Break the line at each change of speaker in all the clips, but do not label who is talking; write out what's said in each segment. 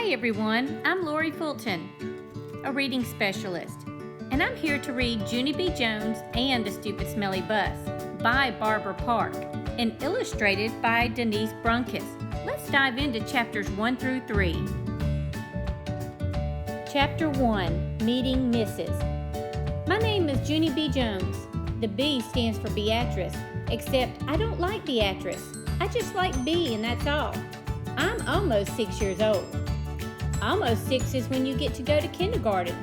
Hi everyone, I'm Lori Fulton, a reading specialist, and I'm here to read Junie B. Jones and the Stupid Smelly Bus by Barbara Park and illustrated by Denise Brunkus. Let's dive into chapters 1 through 3. Chapter 1, Meeting Mrs. My name is Junie B. Jones. The B stands for Beatrice, except I don't like Beatrice. I just like B and that's all. I'm almost 6 years old. Almost 6 is when you get to go to kindergarten.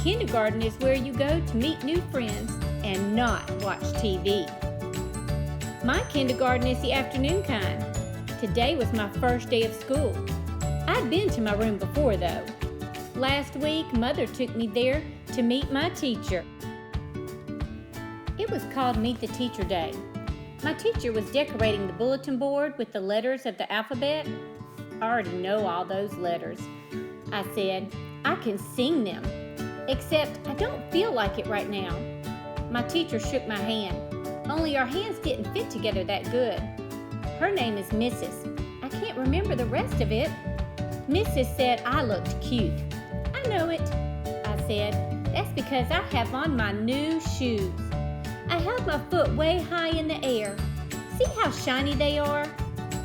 Kindergarten is where you go to meet new friends and not watch TV. My kindergarten is the afternoon kind. Today was my first day of school. I'd been to my room before though. Last week, Mother took me there to meet my teacher. It was called Meet the Teacher Day. My teacher was decorating the bulletin board with the letters of the alphabet. I already know all those letters. I said, I can sing them, except I don't feel like it right now. My teacher shook my hand, only our hands didn't fit together that good. Her name is Mrs. I can't remember the rest of it. Mrs. said I looked cute. I know it, I said. That's because I have on my new shoes. I held my foot way high in the air. See how shiny they are?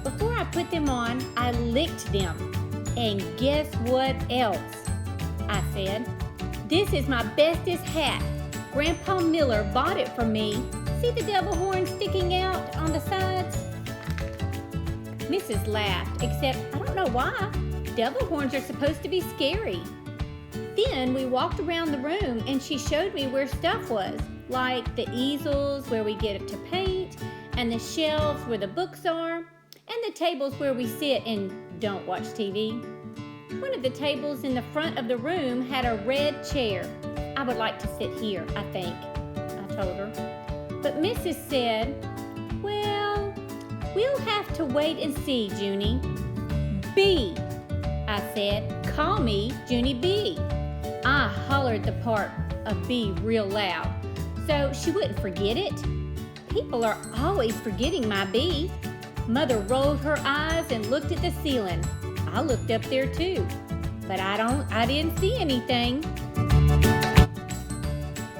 Before I put them on, I licked them. And guess what else? I said, this is my bestest hat. Grandpa Miller bought it for me. See the devil horns sticking out on the sides? Mrs. laughed, except I don't know why. Devil horns are supposed to be scary. Then we walked around the room and she showed me where stuff was, like the easels where we get to paint, and the shelves where the books are, and the tables where we sit and don't watch TV. One of the tables in the front of the room had a red chair. I would like to sit here, I think, I told her. But Mrs. said, well, we'll have to wait and see, Junie. B, I said, call me Junie B. I hollered the part of B real loud, so she wouldn't forget it. People are always forgetting my B. Mother rolled her eyes and looked at the ceiling. I looked up there too, but I didn't see anything.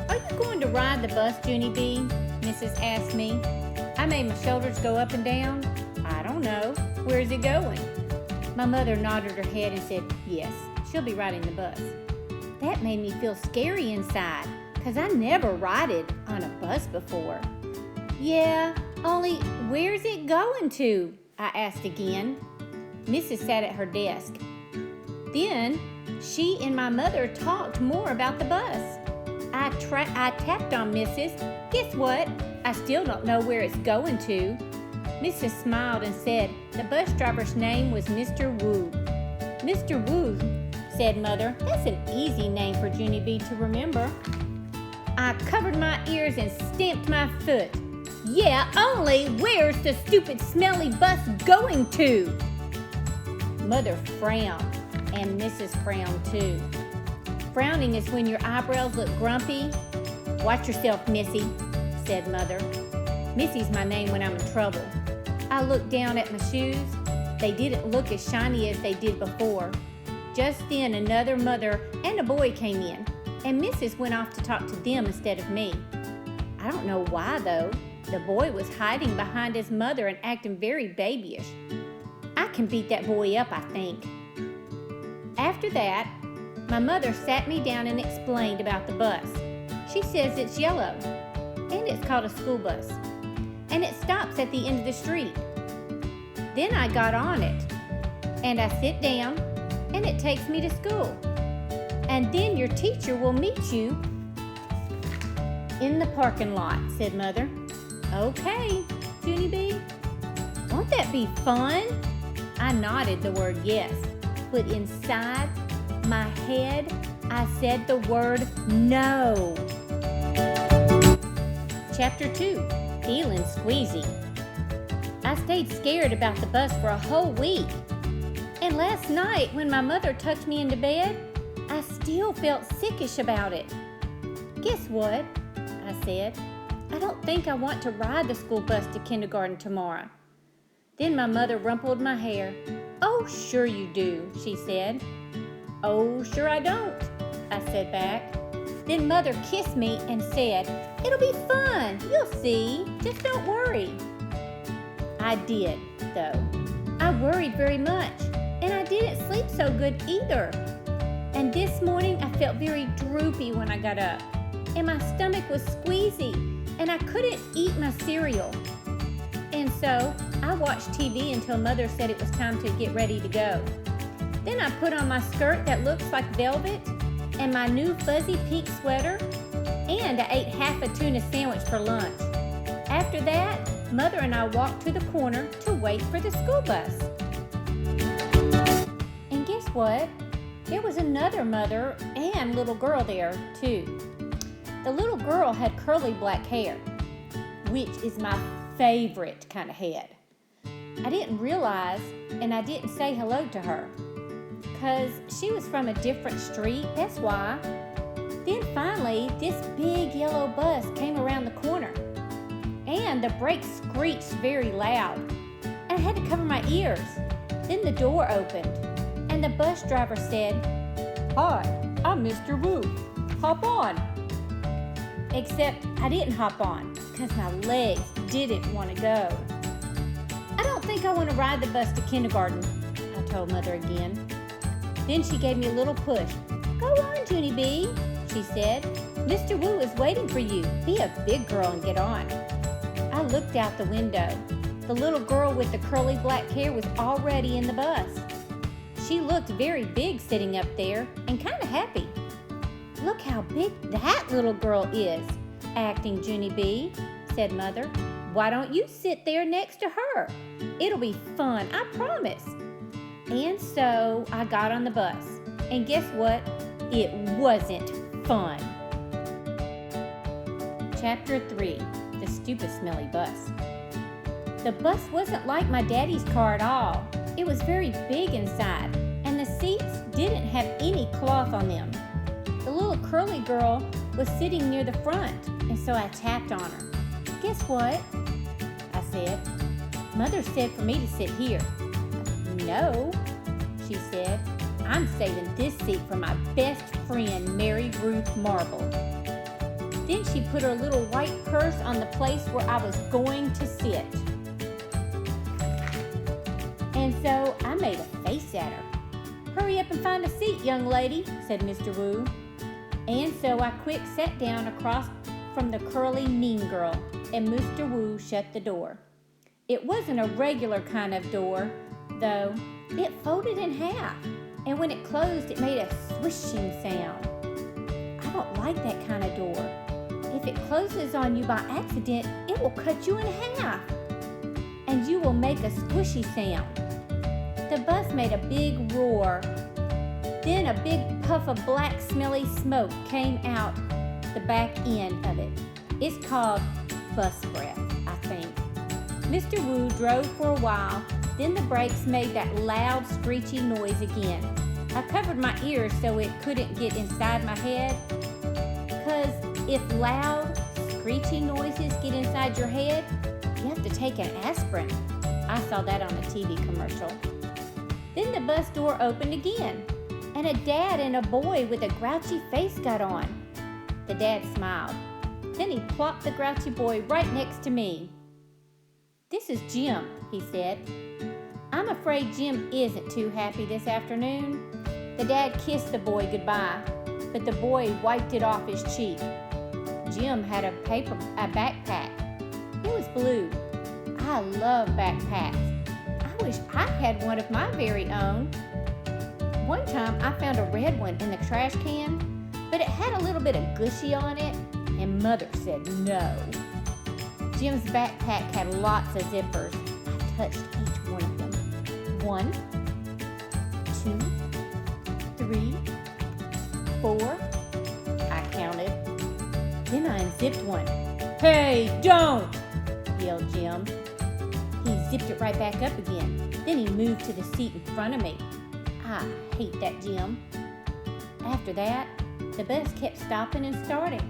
Are you going to ride the bus, Junie B? Mrs. asked me. I made my shoulders go up and down. I don't know. Where is it going? My mother nodded her head and said, yes, she'll be riding the bus. That made me feel scary inside, because I never rided on a bus before. Yeah, only where's it going to? I asked again. Mrs. sat at her desk. Then she and my mother talked more about the bus. I tapped on Mrs. Guess what? I still don't know where it's going to. Mrs. smiled and said the bus driver's name was Mr. Wu. Mr. Wu, said Mother. That's an easy name for Junie B to remember. I covered my ears and stamped my foot. Yeah, only where's the stupid smelly bus going to? Mother frowned, and Mrs. frowned too. Frowning is when your eyebrows look grumpy. Watch yourself, Missy, said Mother. Missy's my name when I'm in trouble. I looked down at my shoes. They didn't look as shiny as they did before. Just then another mother and a boy came in, and Mrs. went off to talk to them instead of me. I don't know why though. The boy was hiding behind his mother and acting very babyish. I can beat that boy up, I think. After that, my mother sat me down and explained about the bus. She says it's yellow, and it's called a school bus, and it stops at the end of the street. Then I got on it, and I sit down, and it takes me to school. And then your teacher will meet you in the parking lot, said Mother. Okay, Junie B. Won't that be fun? I nodded the word yes, but inside my head, I said the word no. Chapter 2, Feeling Squeezy. I stayed scared about the bus for a whole week. And last night, when my mother tucked me into bed, I still felt sickish about it. Guess what? I said. I don't think I want to ride the school bus to kindergarten tomorrow. Then my mother rumpled my hair. Oh, "Oh, sure you do," she said. "Oh, sure I don't," I said back. Then Mother kissed me and said, "It'll be fun, you'll see, just don't worry." I did, though. I worried very much, and I didn't sleep so good either. And this morning I felt very droopy when I got up, and my stomach was squeezy, and I couldn't eat my cereal. And so I watched TV until Mother said it was time to get ready to go. Then I put on my skirt that looks like velvet and my new fuzzy pink sweater, and I ate half a tuna sandwich for lunch. After that, Mother and I walked to the corner to wait for the school bus. And guess what? There was another mother and little girl there, too. The little girl had curly black hair, which is my favorite kind of head. I didn't realize, and I didn't say hello to her, because she was from a different street, that's why. Then finally, this big yellow bus came around the corner, and the brakes screeched very loud, and I had to cover my ears. Then the door opened, and the bus driver said, "Hi, I'm Mr. Wu. Hop on." Except I didn't hop on, because my legs didn't want to go. "I don't think I want to ride the bus to kindergarten," I told Mother again. Then she gave me a little push. "Go on, Junie B," she said. "Mr. Wu is waiting for you. Be a big girl and get on." I looked out the window. The little girl with the curly black hair was already in the bus. She looked very big sitting up there and kind of happy. "Look how big that little girl is, acting Junie B," said Mother. "Why don't you sit there next to her? It'll be fun, I promise." And so I got on the bus, and guess what? It wasn't fun. Chapter 3, The Stupid Smelly Bus. The bus wasn't like my daddy's car at all. It was very big inside, and the seats didn't have any cloth on them. The little curly girl was sitting near the front, and so I tapped on her. "Guess what?" I said. "Mother said for me to sit here." "No," she said. "I'm saving this seat for my best friend, Mary Ruth Marble." Then she put her little white purse on the place where I was going to sit. And so I made a face at her. "Hurry up and find a seat, young lady," said Mr. Wu. And so I quick sat down across from the curly mean girl, and Mr. Wu shut the door. It wasn't a regular kind of door, though. It folded in half, and when it closed, it made a swishing sound. I don't like that kind of door. If it closes on you by accident, it will cut you in half, and you will make a squishy sound. The bus made a big roar. Then a big puff of black, smelly smoke came out the back end of it. It's called bus breath, I think. Mr. Wu drove for a while, then the brakes made that loud, screechy noise again. I covered my ears so it couldn't get inside my head, because if loud, screechy noises get inside your head, you have to take an aspirin. I saw that on a TV commercial. Then the bus door opened again, and a dad and a boy with a grouchy face got on. The dad smiled. Then he plopped the grouchy boy right next to me. "This is Jim," he said. I'm afraid Jim isn't too happy this afternoon. The dad kissed the boy goodbye, but the boy wiped it off his cheek. Jim had a backpack. It was blue. I love backpacks. I wish I had one of my very own. One time I found a red one in the trash can, but it had a little bit of gushy on it, and Mother said no. Jim's backpack had lots of zippers. I touched each one of them. 1, 2, 3, 4. I counted. Then I unzipped one. "Hey, don't!" yelled Jim. He zipped it right back up again. Then he moved to the seat in front of me. I hate that Jim. After that, the bus kept stopping and starting,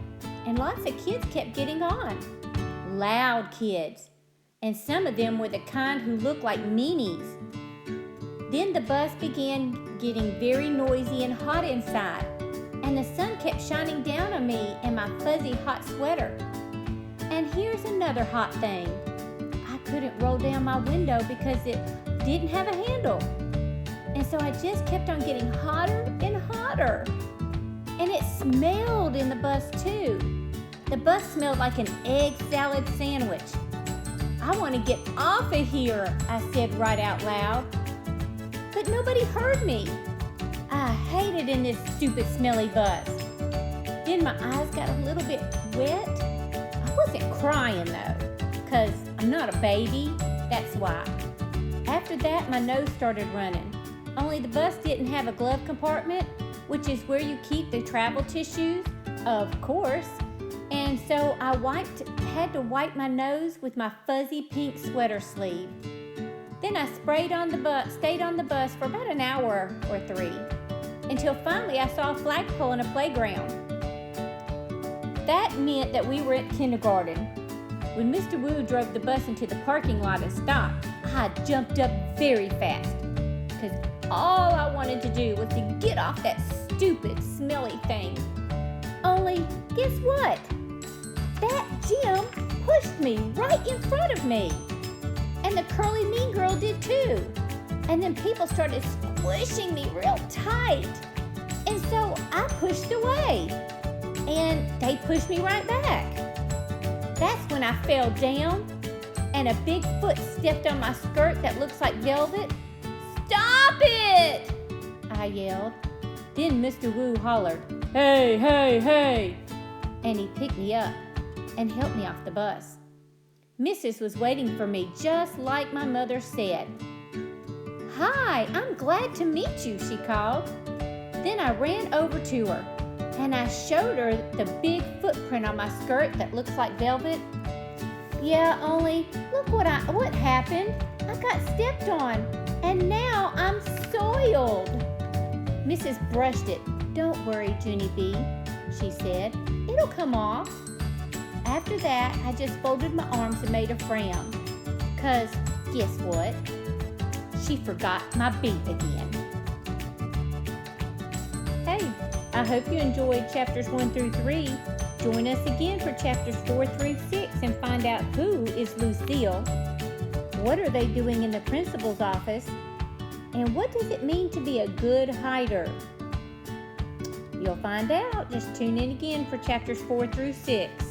and lots of kids kept getting on. Loud kids, and some of them were the kind who looked like meanies. Then the bus began getting very noisy and hot inside, and the sun kept shining down on me in my fuzzy hot sweater. And here's another hot thing. I couldn't roll down my window because it didn't have a handle. And so I just kept on getting hotter and hotter. And it smelled in the bus too. The bus smelled like an egg salad sandwich. I want to get off of here, I said right out loud. But nobody heard me. I hated in this stupid smelly bus. Then my eyes got a little bit wet. I wasn't crying though, because I'm not a baby, that's why. After that, my nose started running. Only the bus didn't have a glove compartment, which is where you keep the travel tissues, of course. And so I had to wipe my nose with my fuzzy pink sweater sleeve. Then I stayed on the bus for about an hour or 3, until finally I saw a flagpole in a playground. That meant that we were at kindergarten. When Mr. Wu drove the bus into the parking lot and stopped, I jumped up very fast, because all I wanted to do was to get off that stupid, smelly thing. Only, guess what? That Jim pushed me right in front of me. And the curly mean girl did too. And then people started squishing me real tight. And so I pushed away. And they pushed me right back. That's when I fell down and a big foot stepped on my skirt that looks like velvet. "Stop it!" I yelled. Then Mr. Wu hollered, "Hey, hey, hey!" And he picked me up and helped me off the bus. Mrs. was waiting for me just like my mother said. "Hi, I'm glad to meet you," she called. Then I ran over to her and I showed her the big footprint on my skirt that looks like velvet. Yeah, only look what happened. I got stepped on and now I'm soiled. Mrs. brushed it. "Don't worry, Junie B," she said. "It'll come off." After that, I just folded my arms and made a frown. 'Cause guess what? She forgot my beat again. Hey, I hope you enjoyed chapters 1 through 3. Join us again for chapters 4 through 6 and find out who is Lucille. What are they doing in the principal's office? And what does it mean to be a good hider? You'll find out. Just tune in again for chapters 4 through 6.